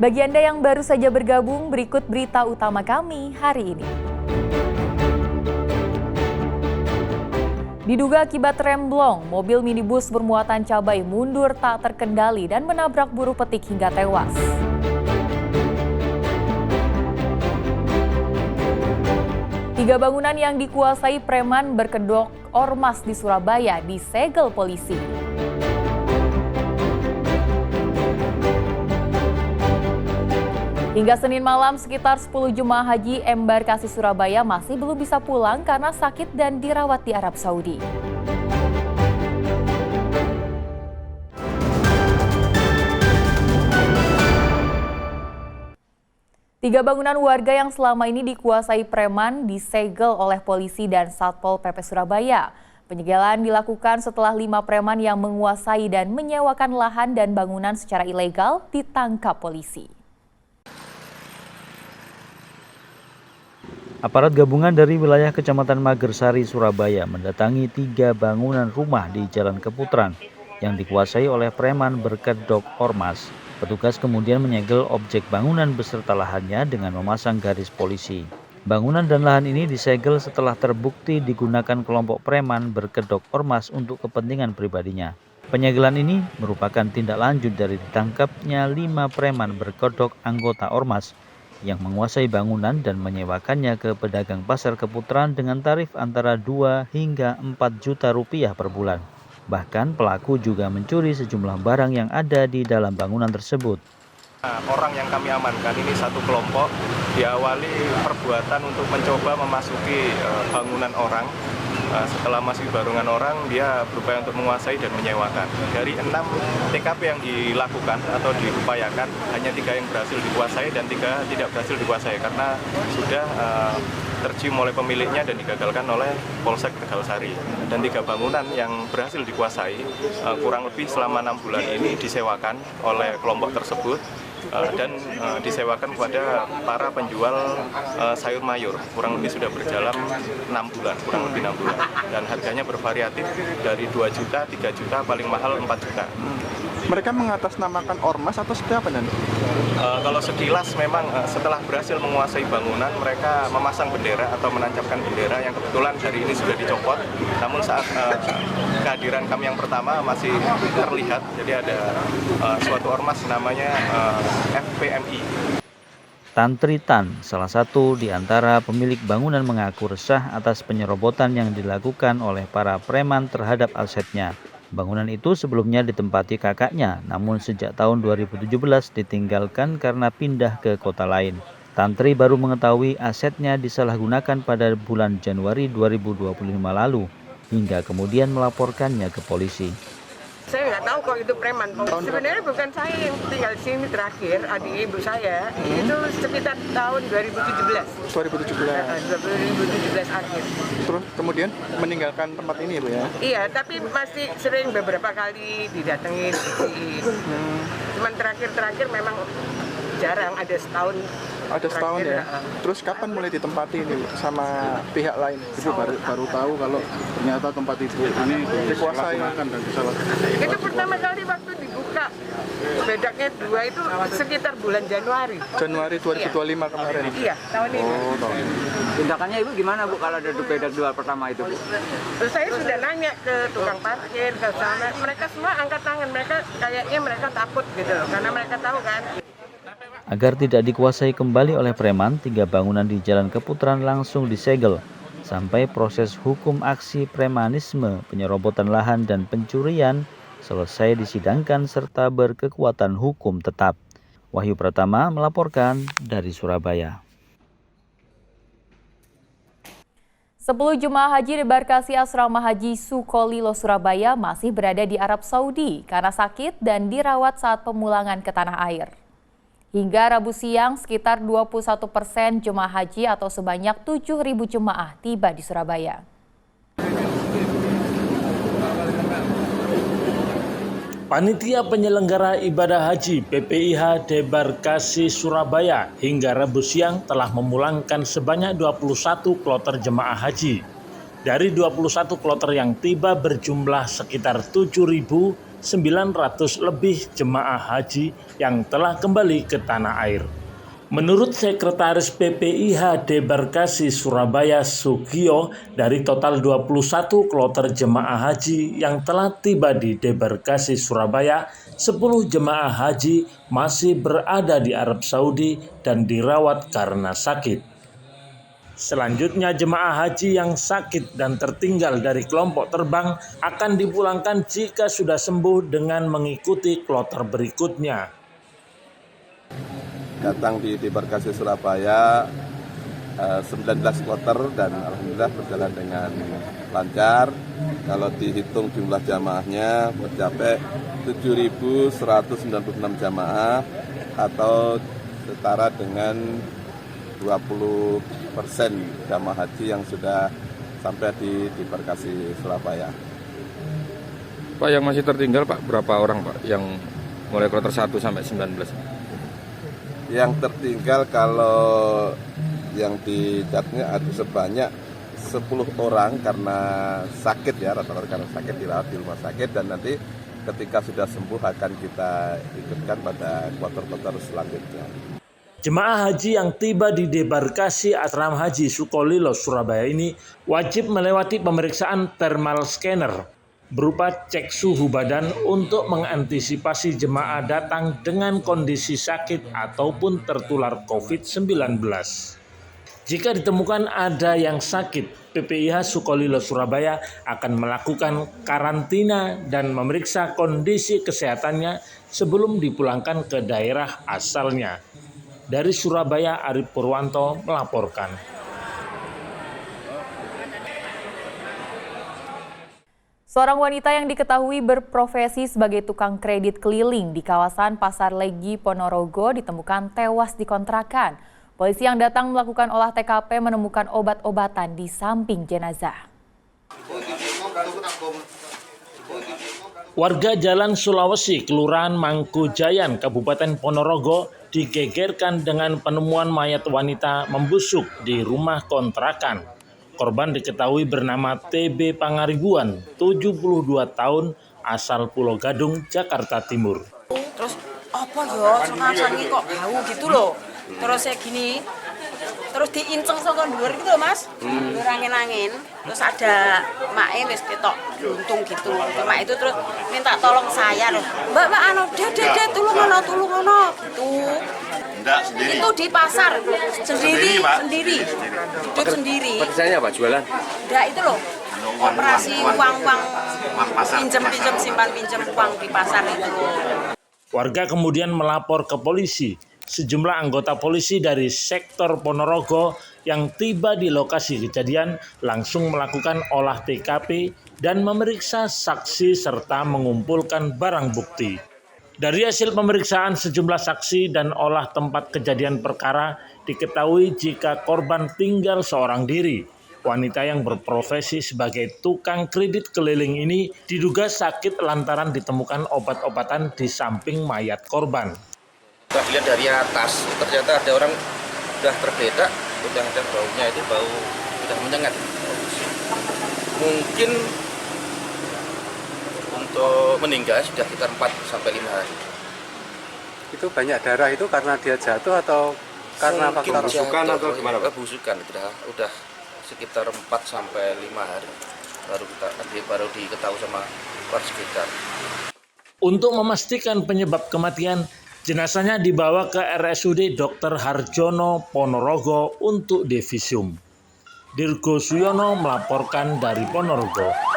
Bagi Anda yang baru saja bergabung, berikut berita utama kami hari ini. Diduga akibat remblong, mobil minibus bermuatan cabai mundur tak terkendali dan menabrak buruh petik hingga tewas. Tiga bangunan yang dikuasai preman berkedok ormas di Surabaya disegel polisi. Hingga Senin malam, sekitar 10 jemaah haji embarkasi Surabaya masih belum bisa pulang karena sakit dan dirawat di Arab Saudi. Tiga bangunan warga yang selama ini dikuasai preman disegel oleh polisi dan Satpol PP Surabaya. Penyegelan dilakukan setelah 5 preman yang menguasai dan menyewakan lahan dan bangunan secara ilegal ditangkap polisi. Aparat gabungan dari wilayah Kecamatan Magersari, Surabaya mendatangi 3 bangunan rumah di Jalan Keputran yang dikuasai oleh preman berkedok ormas. Petugas kemudian menyegel objek bangunan beserta lahannya dengan memasang garis polisi. Bangunan dan lahan ini disegel setelah terbukti digunakan kelompok preman berkedok ormas untuk kepentingan pribadinya. Penyegelan ini merupakan tindak lanjut dari ditangkapnya 5 preman berkedok anggota ormas yang menguasai bangunan dan menyewakannya ke pedagang pasar Keputran dengan tarif antara 2 hingga 4 juta rupiah per bulan. Bahkan pelaku juga mencuri sejumlah barang yang ada di dalam bangunan tersebut. Orang yang kami amankan ini satu kelompok diawali perbuatan untuk mencoba memasuki bangunan orang. Setelah masuk bangunan orang, dia berupaya untuk menguasai dan menyewakan. Dari 6 TKP yang dilakukan atau diupayakan, hanya 3 yang berhasil dikuasai dan 3 tidak berhasil dikuasai karena sudah tercium oleh pemiliknya dan digagalkan oleh Polsek Tegalsari. Dan 3 bangunan yang berhasil dikuasai kurang lebih selama 6 bulan ini disewakan oleh kelompok tersebut dan disewakan kepada para penjual sayur mayur. Kurang lebih sudah berjalan 6 bulan, kurang lebih 6 bulan. Dan harganya bervariatif dari 2 juta, 3 juta, paling mahal 4 juta. Mereka mengatasnamakan ormas atau seperti apa, Dan? Kalau sekilas memang setelah berhasil menguasai bangunan, mereka memasang bendera atau menancapkan bendera yang kebetulan hari ini sudah dicopot. Namun saat kehadiran kami yang pertama masih terlihat, jadi ada suatu ormas namanya FPMI. Tantri Tan, salah satu di antara pemilik bangunan, mengaku resah atas penyerobotan yang dilakukan oleh para preman terhadap asetnya. Bangunan itu sebelumnya ditempati kakaknya, namun sejak tahun 2017 ditinggalkan karena pindah ke kota lain. Tantri baru mengetahui asetnya disalahgunakan pada bulan Januari 2025 lalu, hingga kemudian melaporkannya ke polisi. Saya nggak tahu kok itu preman. Sebenarnya bukan saya yang tinggal di sini terakhir, adik ibu saya itu sekitar tahun 2017. 2017 akhir. Terus kemudian meninggalkan tempat ini, Bu ya? Iya, tapi masih sering beberapa kali didatengin. Cuman terakhir memang jarang, ada setahun. Ada setahun ya? Terus kapan mulai ditempati ini, Bu, sama pihak lain? Ibu baru tahu kalau ternyata tempat ibu ini disalahgunakan dan disalahgunakan. Itu pertama kali waktu dibuka. Bedaknya 2 itu sekitar bulan Januari. Januari 2025 kemarin? Iya, tahun ini. Oh, tahun ini. Tindakannya Ibu gimana, Bu, kalau ada bedak 2 pertama itu, Bu? Saya sudah nanya ke tukang parkir, ke sana. Mereka semua angkat tangan. Kayaknya mereka takut gitu loh, karena mereka tahu kan. Agar tidak dikuasai kembali oleh preman, 3 bangunan di Jalan Keputran langsung disegel sampai proses hukum aksi premanisme, penyerobotan lahan dan pencurian selesai disidangkan serta berkekuatan hukum tetap. Wahyu Pratama melaporkan dari Surabaya. 10 jemaah haji debarkasi Asrama Haji Sukolilo Surabaya masih berada di Arab Saudi karena sakit dan dirawat saat pemulangan ke tanah air. Hingga Rabu siang, sekitar 21% jemaah haji atau sebanyak 7.000 jemaah tiba di Surabaya. Panitia penyelenggara ibadah haji PPIH Debarkasi Surabaya hingga Rabu siang telah memulangkan sebanyak 21 kloter jemaah haji. Dari 21 kloter yang tiba berjumlah sekitar 7.900 lebih jemaah haji yang telah kembali ke tanah air. Menurut Sekretaris PPIH Debarkasi Surabaya Sugio, dari total 21 kloter jemaah haji yang telah tiba di Debarkasi Surabaya, 10 jemaah haji masih berada di Arab Saudi dan dirawat karena sakit. Selanjutnya, jemaah haji yang sakit dan tertinggal dari kelompok terbang akan dipulangkan jika sudah sembuh dengan mengikuti kloter berikutnya. Datang di Debarkasi Surabaya 19 kloter dan alhamdulillah berjalan dengan lancar. Kalau dihitung jumlah jamaahnya mencapai 7.196 jamaah atau setara dengan 20% jamaah haji yang sudah sampai di Debarkasi Surabaya. Pak, yang masih tertinggal Pak, berapa orang Pak yang mulai kloter 1 sampai 19? Yang tertinggal kalau yang didatnya ada sebanyak 10 orang karena sakit ya, rata-rata karena sakit dirawat di rumah sakit, dan nanti ketika sudah sembuh akan kita ikutkan pada kloter-kloter selanjutnya. Jemaah haji yang tiba di Debarkasi Asrama Haji Sukolilo Surabaya ini wajib melewati pemeriksaan thermal scanner berupa cek suhu badan untuk mengantisipasi jemaah datang dengan kondisi sakit ataupun tertular COVID-19. Jika ditemukan ada yang sakit, PPIH Sukolilo Surabaya akan melakukan karantina dan memeriksa kondisi kesehatannya sebelum dipulangkan ke daerah asalnya. Dari Surabaya, Arif Purwanto melaporkan. Seorang wanita yang diketahui berprofesi sebagai tukang kredit keliling di kawasan Pasar Legi, Ponorogo ditemukan tewas di kontrakan. Polisi yang datang melakukan olah TKP menemukan obat-obatan di samping jenazah. Warga Jalan Sulawesi, Kelurahan Mangkujayan, Kabupaten Ponorogo digegerkan dengan penemuan mayat wanita membusuk di rumah kontrakan. Korban diketahui bernama TB Pangaribuan, 72 tahun, asal Pulau Gadung, Jakarta Timur. Terus apa ya, sengasangi kok bau gitu loh. Terus saya gini, terus diinceng sama dhuwur gitu loh Mas. Angin-angin. Terus ada mak wis ketok buntung gitu. Mak itu terus minta tolong saya loh. Mbak anu, Dek, tolong ono gitu. Enggak, sendiri. Itu di pasar sendiri. Hidup sendiri. Pekerjaannya apa, jualan? Enggak, itu loh. Operasi uang-uang pinjam simpan pinjam uang di pasar itu loh. Warga kemudian melapor ke polisi. Sejumlah anggota polisi dari sektor Ponorogo yang tiba di lokasi kejadian langsung melakukan olah TKP dan memeriksa saksi serta mengumpulkan barang bukti. Dari hasil pemeriksaan sejumlah saksi dan olah tempat kejadian perkara, diketahui jika korban tinggal seorang diri. Wanita yang berprofesi sebagai tukang kredit keliling ini diduga sakit lantaran ditemukan obat-obatan di samping mayat korban. Kita lihat dari atas, ternyata ada orang sudah tergeletak, sudah ada baunya, itu bau sudah menyengat. Mungkin untuk meninggal sudah sekitar 4-5 hari. Itu banyak darah itu karena dia jatuh atau karena faktor busukan atau gimana Pak? Busukan, udah sekitar 4-5 hari baru diketahui sama warga sekitar. Untuk memastikan penyebab kematian, jenazahnya dibawa ke RSUD Dr. Harjono Ponorogo untuk divisum. Dirgo Suyono melaporkan dari Ponorogo.